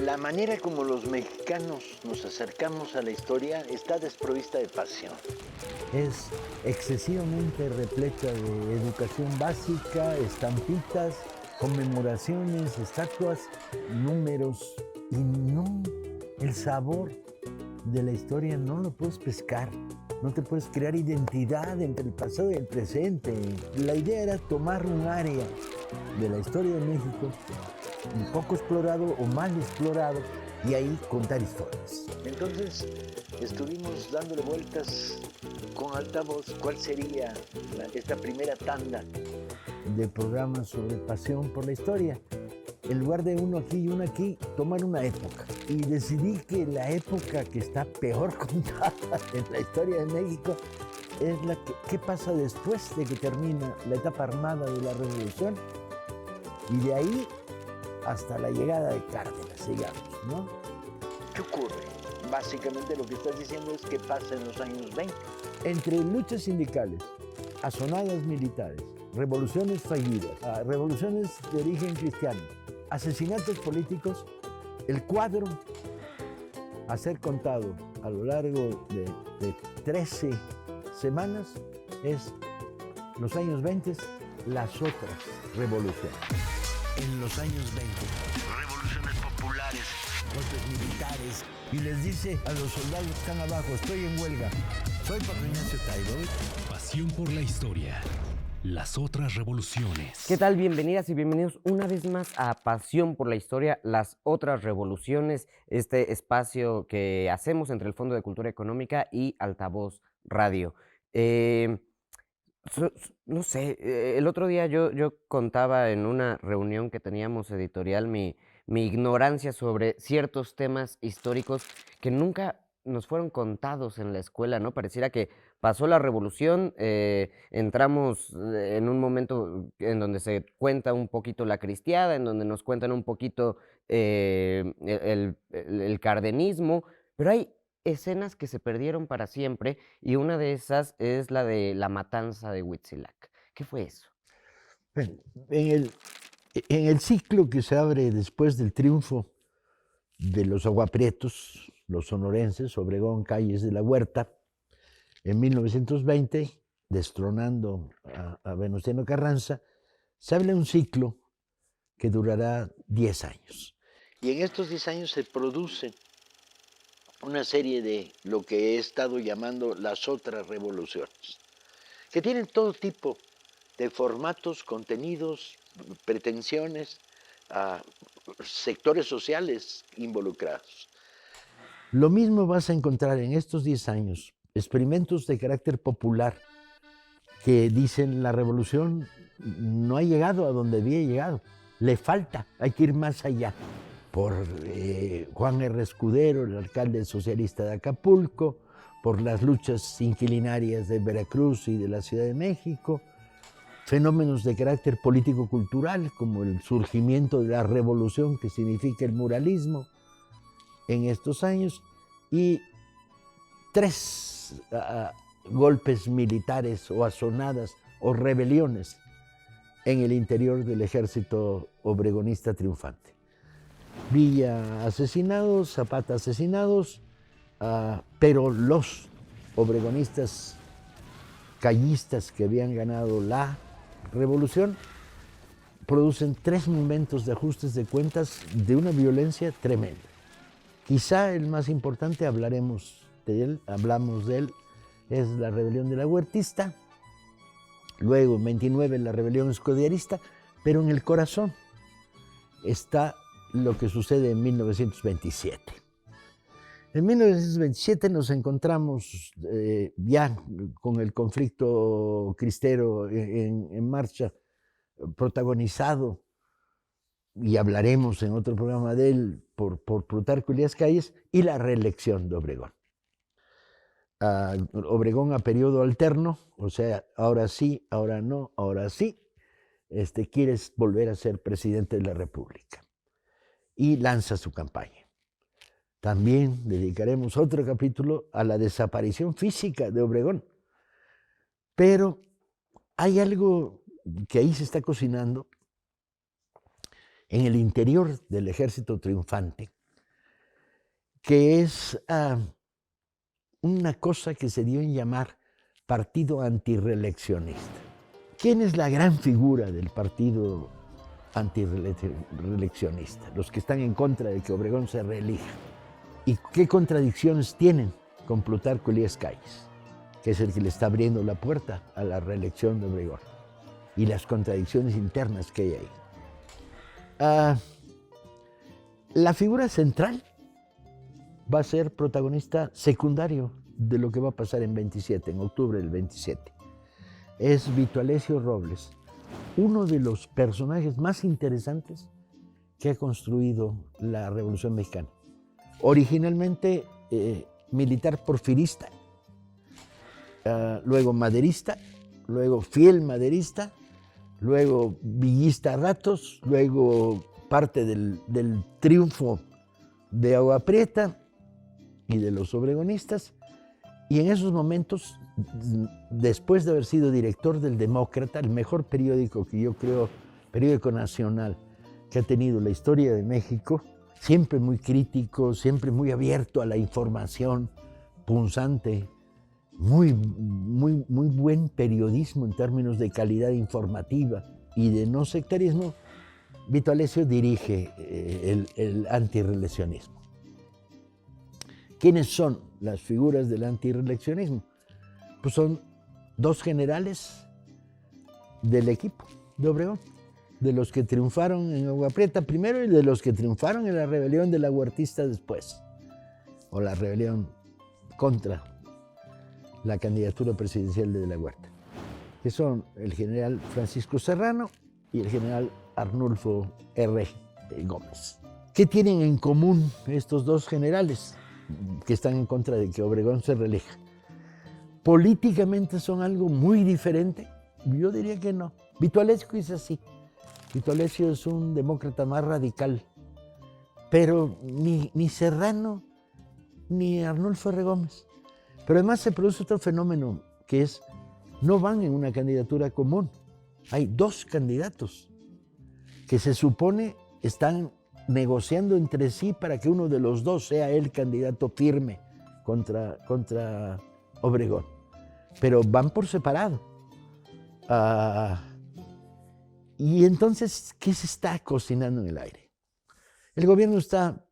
La manera como los mexicanos nos acercamos a la historia está desprovista de pasión. Es excesivamente repleta de educación básica, estampitas, conmemoraciones, estatuas, números y no, el sabor de la historia no lo puedes pescar. No te puedes crear identidad entre el pasado y el presente. La idea era tomar un área de la historia de México un poco explorado o mal explorado y ahí contar historias. Entonces estuvimos dándole vueltas con altavoz cuál sería esta primera tanda de programas sobre pasión por la historia. En lugar de uno aquí y uno aquí, tomar una época. Y decidí que la época que está peor contada en la historia de México es la que ¿qué pasa después de que termina la etapa armada de la Revolución? Y de ahí hasta la llegada de Cárdenas, digamos, ¿no? ¿Qué ocurre? Básicamente lo que estás diciendo es qué pasa en los años 20. Entre luchas sindicales, azonadas militares, revoluciones fallidas, revoluciones de origen cristiano, asesinatos políticos, el cuadro a ser contado a lo largo de 13 semanas es los años 20, las otras revoluciones. En los años 20, Revoluciones populares, golpes militares, y les dice a los soldados que están abajo, estoy en huelga, soy Pablo Ignacio Taibo. Pasión por la historia, las otras revoluciones. ¿Qué tal? Bienvenidas y bienvenidos una vez más a Pasión por la historia, las otras revoluciones, este espacio que hacemos entre el Fondo de Cultura Económica y Altavoz Radio. No sé, el otro día yo contaba en una reunión que teníamos editorial mi ignorancia sobre ciertos temas históricos que nunca nos fueron contados en la escuela, ¿no? Pareciera que pasó la revolución, entramos en un momento en donde se cuenta un poquito la cristiada, en donde nos cuentan un poquito el cardenismo, pero hay escenas que se perdieron para siempre y una de esas es la de la matanza de Huitzilac. ¿Qué fue eso? Bueno, en el ciclo que se abre después del triunfo de los aguaprietos, los sonorenses, Obregón, Calles de la Huerta, en 1920, destronando a Venustiano Carranza, se abre un ciclo que durará 10 años. Y en estos 10 años se produce una serie de lo que he estado llamando las otras revoluciones, que tienen todo tipo de formatos, contenidos, pretensiones, sectores sociales involucrados. Lo mismo vas a encontrar en estos 10 años, experimentos de carácter popular que dicen la revolución no ha llegado a donde había llegado, le falta, hay que ir más allá. Por Juan R. Escudero, el alcalde socialista de Acapulco, por las luchas inquilinarias de Veracruz y de la Ciudad de México, fenómenos de carácter político-cultural como el surgimiento de la revolución que significa el muralismo en estos años y 3 golpes militares o azonadas o rebeliones en el interior del ejército obregonista triunfante. Villa asesinados, Zapata asesinados, pero los obregonistas callistas que habían ganado la revolución producen 3 momentos de ajustes de cuentas de una violencia tremenda. Quizá el más importante, hablamos de él, es la rebelión de la Huertista, luego en 29 la rebelión escudierista, pero en el corazón está lo que sucede en 1927. En 1927 nos encontramos ya con el conflicto cristero en marcha, protagonizado, y hablaremos en otro programa de él, por Plutarco Elías Calles, y la reelección de Obregón. Obregón a periodo alterno, o sea, ahora sí, ahora no, ahora sí, quieres volver a ser presidente de la República. Y lanza su campaña. También dedicaremos otro capítulo a la desaparición física de Obregón. Pero hay algo que ahí se está cocinando en el interior del ejército triunfante, que es una cosa que se dio en llamar partido antirreeleccionista. ¿Quién es la gran figura del partido antirreeleccionista? Los que están en contra de que Obregón se reelija. ¿Y qué contradicciones tienen con Plutarco Elías Calles, que es el que le está abriendo la puerta a la reelección de Obregón? Y las contradicciones internas que hay ahí. La figura central va a ser protagonista secundario de lo que va a pasar en octubre del 27. Es Vito Alessio Robles, uno de los personajes más interesantes que ha construido la Revolución Mexicana. Originalmente militar porfirista, luego maderista, luego fiel maderista, luego villista a ratos, luego parte del triunfo de Agua Prieta y de los obregonistas, y en esos momentos, después de haber sido director del Demócrata, el mejor periódico que yo creo, periódico nacional que ha tenido la historia de México, siempre muy crítico, siempre muy abierto a la información, punzante, muy buen periodismo en términos de calidad informativa y de no sectarismo. Vito Alessio dirige el antirreeleccionismo. ¿Quiénes son las figuras del antirreeleccionismo? Pues son dos generales del equipo de Obregón, de los que triunfaron en Agua Prieta primero y de los que triunfaron en la rebelión de la Huertista después, o la rebelión contra la candidatura presidencial de la Huerta, que son el general Francisco Serrano y el general Arnulfo R. Gómez. ¿Qué tienen en común estos dos generales que están en contra de que Obregón se reelija? Políticamente son algo muy diferente. Yo diría que no. Vito Alessio es así. Vito Alessio es un demócrata más radical, pero ni Serrano ni Arnulfo R. Gómez. Pero además se produce otro fenómeno, que es, no van en una candidatura común. Hay dos candidatos que se supone están negociando entre sí para que uno de los dos sea el candidato firme contra Obregón. Pero van por separado. Y entonces, ¿qué se está cocinando en el aire? El gobierno está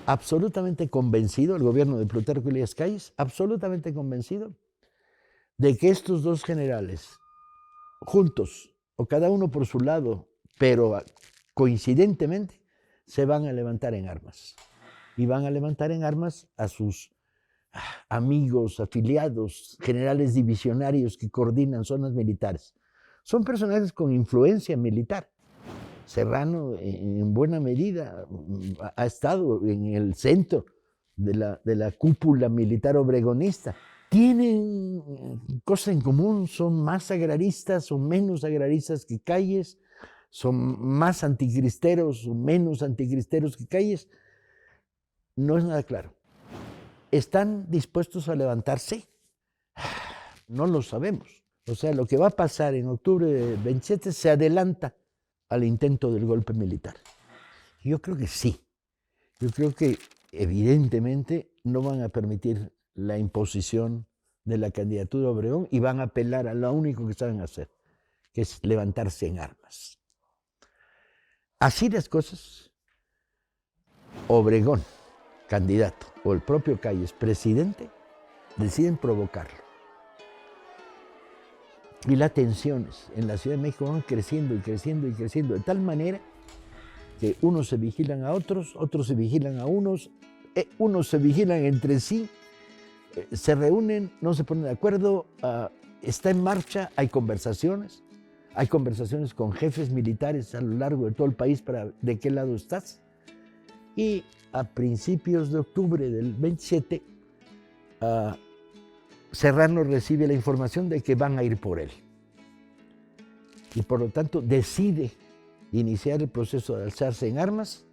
absolutamente convencido, el gobierno de Plutarco Elías Calles, absolutamente convencido de que estos dos generales, juntos, o cada uno por su lado, pero coincidentemente, se van a levantar en armas. Y van a levantar en armas a sus amigos, afiliados, generales divisionarios que coordinan zonas militares. Son personajes con influencia militar. Serrano, en buena medida, ha estado en el centro de la cúpula militar obregonista. Tienen cosas en común, son más agraristas o menos agraristas que Calles, son más anticristeros o menos anticristeros que Calles. No es nada claro. ¿Están dispuestos a levantarse? No lo sabemos. O sea, lo que va a pasar en octubre de 27 se adelanta al intento del golpe militar. Yo creo que sí. Yo creo que evidentemente no van a permitir la imposición de la candidatura de Obregón y van a apelar a lo único que saben hacer, que es levantarse en armas. Así las cosas, Obregón, candidato, o el propio Calles, presidente, deciden provocarlo. Y las tensiones en la Ciudad de México van creciendo y creciendo y creciendo, de tal manera que unos se vigilan a otros, otros se vigilan a unos se vigilan entre sí, se reúnen, no se ponen de acuerdo, está en marcha, hay conversaciones con jefes militares a lo largo de todo el país para de qué lado estás. Y a principios de octubre del 27, Serrano recibe la información de que van a ir por él. Y por lo tanto decide iniciar el proceso de alzarse en armas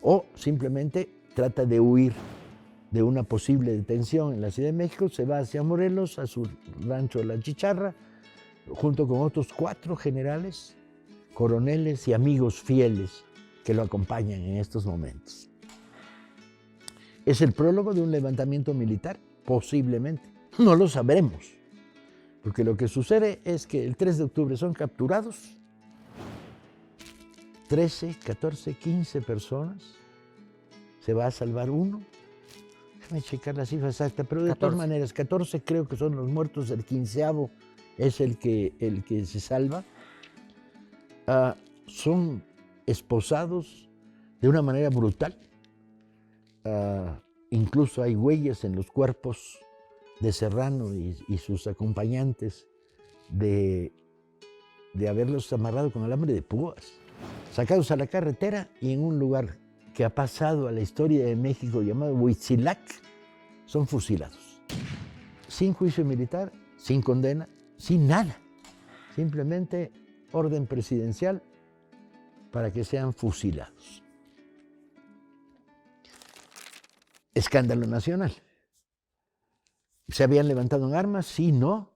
o simplemente trata de huir de una posible detención en la Ciudad de México, se va hacia Morelos, a su rancho La Chicharra, junto con otros 4 generales, coroneles y amigos fieles que lo acompañan en estos momentos. ¿Es el prólogo de un levantamiento militar? Posiblemente. No lo sabremos. Porque lo que sucede es que el 3 de octubre son capturados 13, 14, 15 personas. Se va a salvar uno. Déjame checar la cifra exacta, pero de 14. todas maneras, 14 creo que son los muertos, el 15º es el que se salva. Son esposados de una manera brutal. Incluso hay huellas en los cuerpos de Serrano y sus acompañantes de haberlos amarrado con alambre de púas, sacados a la carretera y en un lugar que ha pasado a la historia de México llamado Huitzilac, son fusilados. Sin juicio militar, sin condena, sin nada. Simplemente orden presidencial para que sean fusilados. Escándalo nacional. ¿Se habían levantado en armas? Sí, no.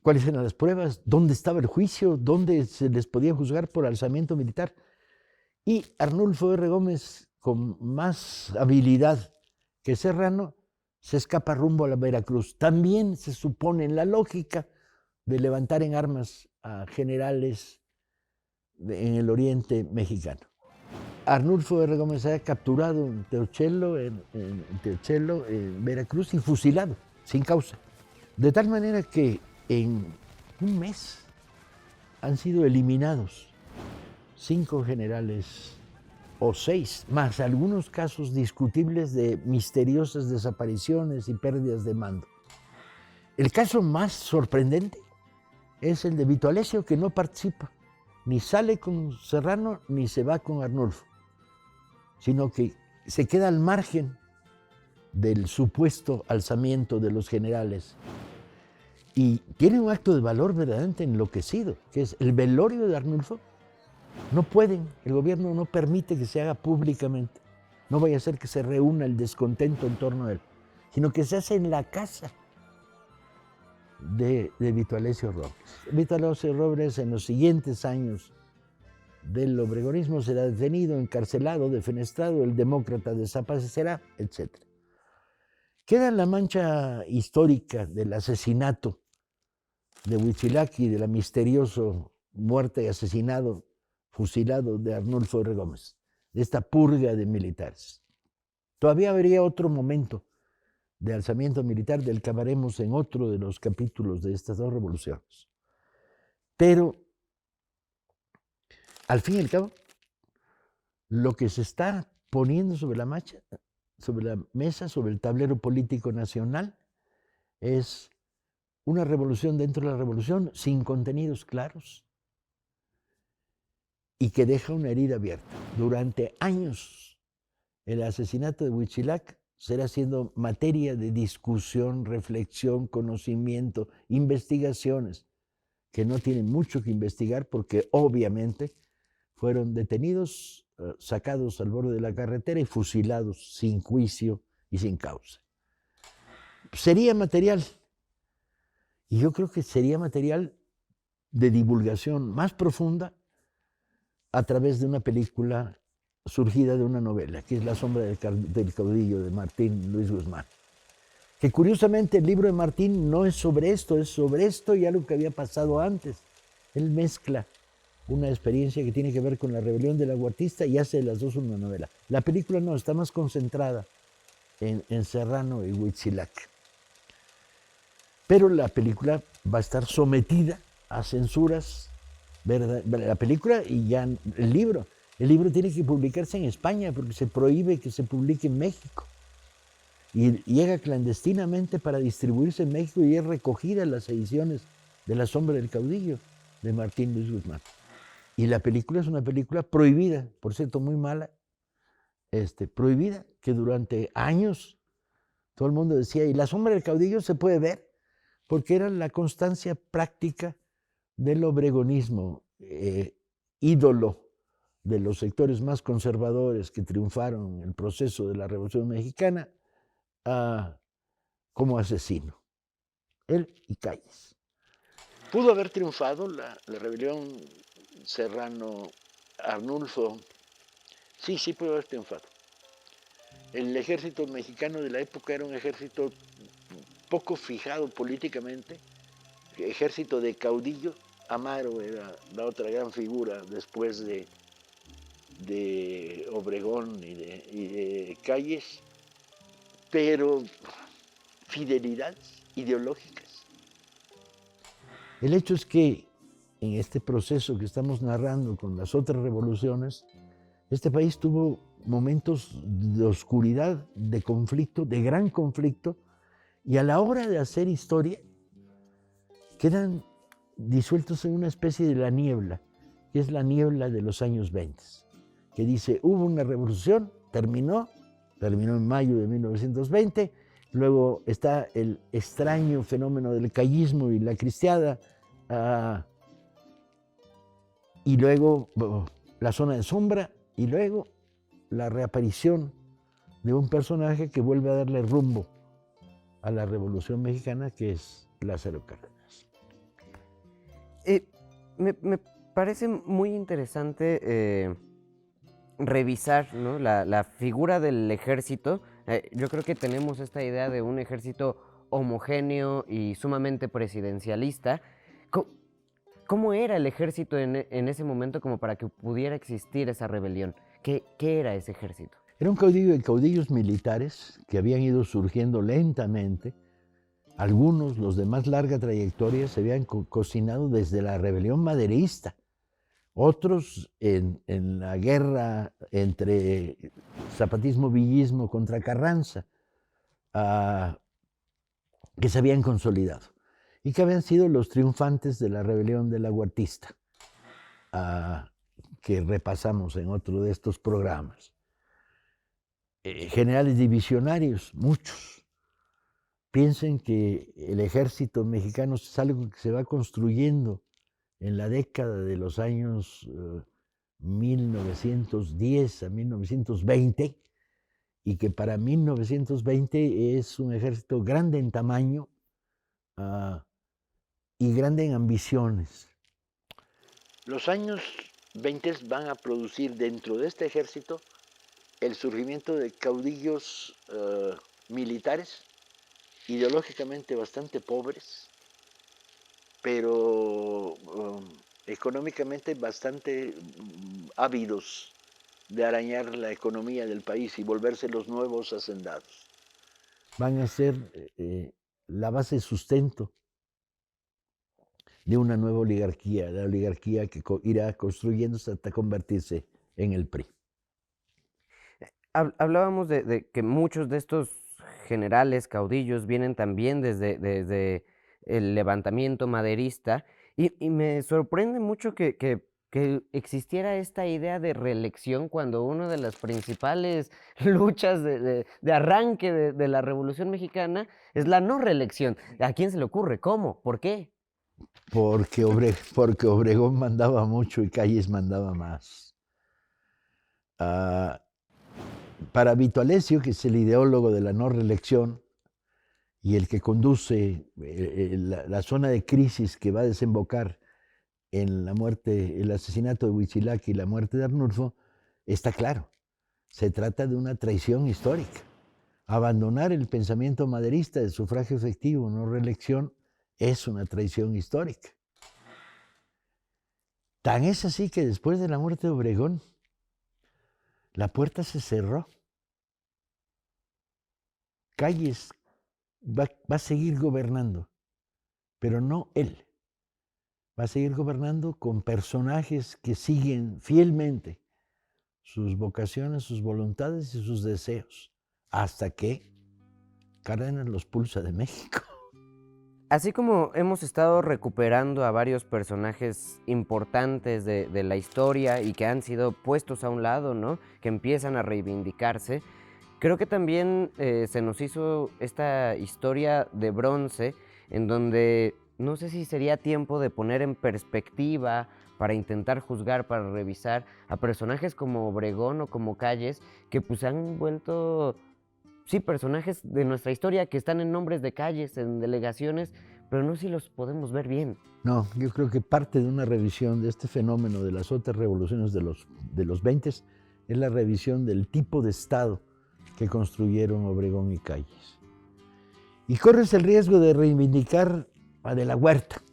¿Cuáles eran las pruebas? ¿Dónde estaba el juicio? ¿Dónde se les podía juzgar por alzamiento militar? Y Arnulfo R. Gómez, con más habilidad que Serrano, se escapa rumbo a la Veracruz. También se supone en la lógica de levantar en armas a generales en el oriente mexicano. Arnulfo R. Gómez ha capturado en Teocelo, en Veracruz, y fusilado, sin causa. De tal manera que en un mes han sido eliminados 5 generales o 6, más algunos casos discutibles de misteriosas desapariciones y pérdidas de mando. El caso más sorprendente es el de Vito Alessio, que no participa, ni sale con Serrano ni se va con Arnulfo, sino que se queda al margen del supuesto alzamiento de los generales. Y tiene un acto de valor verdaderamente enloquecido, que es el velorio de Arnulfo. No pueden, el gobierno no permite que se haga públicamente. No vaya a ser que se reúna el descontento en torno a él, sino que se hace en la casa de Vito Alessio Robles. Vito Alessio Robles en los siguientes años del obregonismo será detenido, encarcelado, defenestrado, el demócrata desaparecerá, etc. Queda en la mancha histórica del asesinato de Huitzilac y de la misteriosa muerte y asesinado, fusilado de Arnulfo R. Gómez, de esta purga de militares. Todavía habría otro momento de alzamiento militar del que hablaremos en otro de los capítulos de estas 2 revoluciones. Pero, al fin y al cabo, lo que se está poniendo sobre la mesa, sobre el tablero político nacional, es una revolución dentro de la revolución sin contenidos claros y que deja una herida abierta. Durante años, el asesinato de Huitzilac será siendo materia de discusión, reflexión, conocimiento, investigaciones, que no tienen mucho que investigar porque obviamente fueron detenidos, sacados al borde de la carretera y fusilados sin juicio y sin causa. Sería material, y yo creo que sería material de divulgación más profunda a través de una película surgida de una novela, que es La sombra del caudillo, de Martín Luis Guzmán. Que curiosamente el libro de Martín no es sobre esto, es sobre esto y algo que había pasado antes. Él mezcla una experiencia que tiene que ver con la rebelión del aguartista y hace de las dos una novela. La película no, está más concentrada en Serrano y Huitzilac. Pero la película va a estar sometida a censuras, ¿verdad? La película y ya el libro. El libro tiene que publicarse en España porque se prohíbe que se publique en México. Y llega clandestinamente para distribuirse en México y es recogida en las ediciones de La sombra del caudillo de Martín Luis Guzmán. Y la película es una película prohibida, por cierto, muy mala, prohibida, que durante años todo el mundo decía, y La sombra del caudillo se puede ver, porque era la constancia práctica del obregonismo, ídolo de los sectores más conservadores que triunfaron en el proceso de la Revolución Mexicana, como asesino. Él y Calles. ¿Pudo haber triunfado la rebelión Serrano-Arnulfo? Sí, pudo haber triunfado. El ejército mexicano de la época era un ejército poco fijado políticamente, ejército de caudillo. Amaro era la otra gran figura después de Obregón y de Calles, pero fidelidades ideológicas. El hecho es que en este proceso que estamos narrando con las otras revoluciones, este país tuvo momentos de oscuridad, de conflicto, de gran conflicto, y a la hora de hacer historia quedan disueltos en una especie de la niebla, que es la niebla de los años 20, que dice, hubo una revolución, terminó en mayo de 1920, luego está el extraño fenómeno del callismo y la cristiada, y luego la zona de sombra, y luego la reaparición de un personaje que vuelve a darle rumbo a la Revolución Mexicana, que es Lázaro Cárdenas. Me parece muy interesante revisar, ¿no?, la figura del ejército. Yo creo que tenemos esta idea de un ejército homogéneo y sumamente presidencialista. ¿Cómo era el ejército en ese momento como para que pudiera existir esa rebelión? ¿Qué era ese ejército? Era un caudillo de caudillos militares que habían ido surgiendo lentamente. Algunos, los de más larga trayectoria, se habían cocinado desde la rebelión maderista. Otros en la guerra entre zapatismo-villismo contra Carranza, que se habían consolidado y que habían sido los triunfantes de la rebelión de la Huertista, que repasamos en otro de estos programas. Generales divisionarios, muchos. Piensen que el ejército mexicano es algo que se va construyendo en la década de los años 1910 a 1920, y que para 1920 es un ejército grande en tamaño y grande en ambiciones. Los años 20 van a producir dentro de este ejército el surgimiento de caudillos militares, ideológicamente bastante pobres, pero económicamente bastante ávidos de arañar la economía del país y volverse los nuevos hacendados. Van a ser la base de sustento de una nueva oligarquía, la oligarquía que irá construyéndose hasta convertirse en el PRI. Hablábamos de que muchos de estos generales, caudillos, vienen también desde el levantamiento maderista, y me sorprende mucho que existiera esta idea de reelección cuando una de las principales luchas de arranque de la Revolución Mexicana es la no reelección. ¿A quién se le ocurre? ¿Cómo? ¿Por qué? Porque Obregón mandaba mucho y Calles mandaba más. Para Vito Alessio, que es el ideólogo de la no reelección y el que conduce la zona de crisis que va a desembocar en la muerte, el asesinato de Huitzilac y la muerte de Arnulfo, está claro. Se trata de una traición histórica. Abandonar el pensamiento maderista de sufragio efectivo, no reelección, es una traición histórica. Tan es así que después de la muerte de Obregón, la puerta se cerró. Calles va a seguir gobernando, pero no él. Va a seguir gobernando con personajes que siguen fielmente sus vocaciones, sus voluntades y sus deseos, hasta que Cárdenas los pulsa de México. Así como hemos estado recuperando a varios personajes importantes de la historia y que han sido puestos a un lado, ¿no?, que empiezan a reivindicarse, creo que también se nos hizo esta historia de bronce en donde no sé si sería tiempo de poner en perspectiva, para intentar juzgar, para revisar a personajes como Obregón o como Calles, que pues han vuelto, sí, personajes de nuestra historia que están en nombres de calles, en delegaciones, pero no sé si los podemos ver bien. No, yo creo que parte de una revisión de este fenómeno de las otras revoluciones de los 20 es la revisión del tipo de Estado que construyeron Obregón y Calles. Y corres el riesgo de reivindicar a De la Huerta.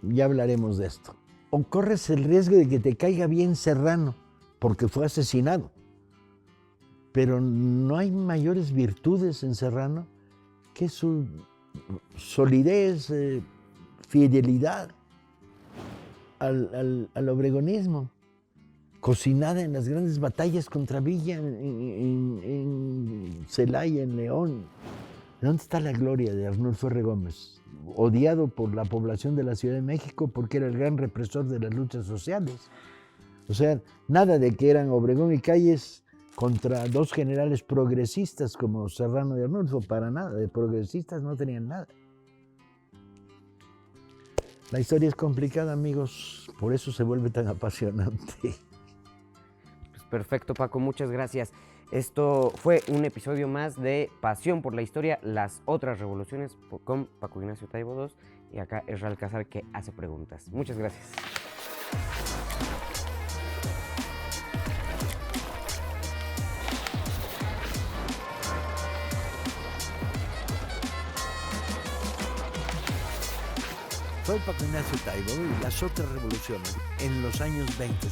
Ya hablaremos de esto. O corres el riesgo de que te caiga bien Serrano, porque fue asesinado. Pero no hay mayores virtudes en Serrano que su solidez, fidelidad al obregonismo, cocinada en las grandes batallas contra Villa, en Celaya, en León. ¿Dónde está la gloria de Arnulfo R. Gómez? Odiado por la población de la Ciudad de México porque era el gran represor de las luchas sociales. O sea, nada de que eran Obregón y Calles contra dos generales progresistas como Serrano y Arnulfo, para nada, de progresistas no tenían nada. La historia es complicada, amigos, por eso se vuelve tan apasionante. Pues perfecto, Paco, muchas gracias. Esto fue un episodio más de Pasión por la Historia, las otras revoluciones, con Paco Ignacio Taibo II, y acá es Alcázar que hace preguntas. Muchas gracias. Soy Paco Ignacio Taibo y las otras revoluciones en los años 20.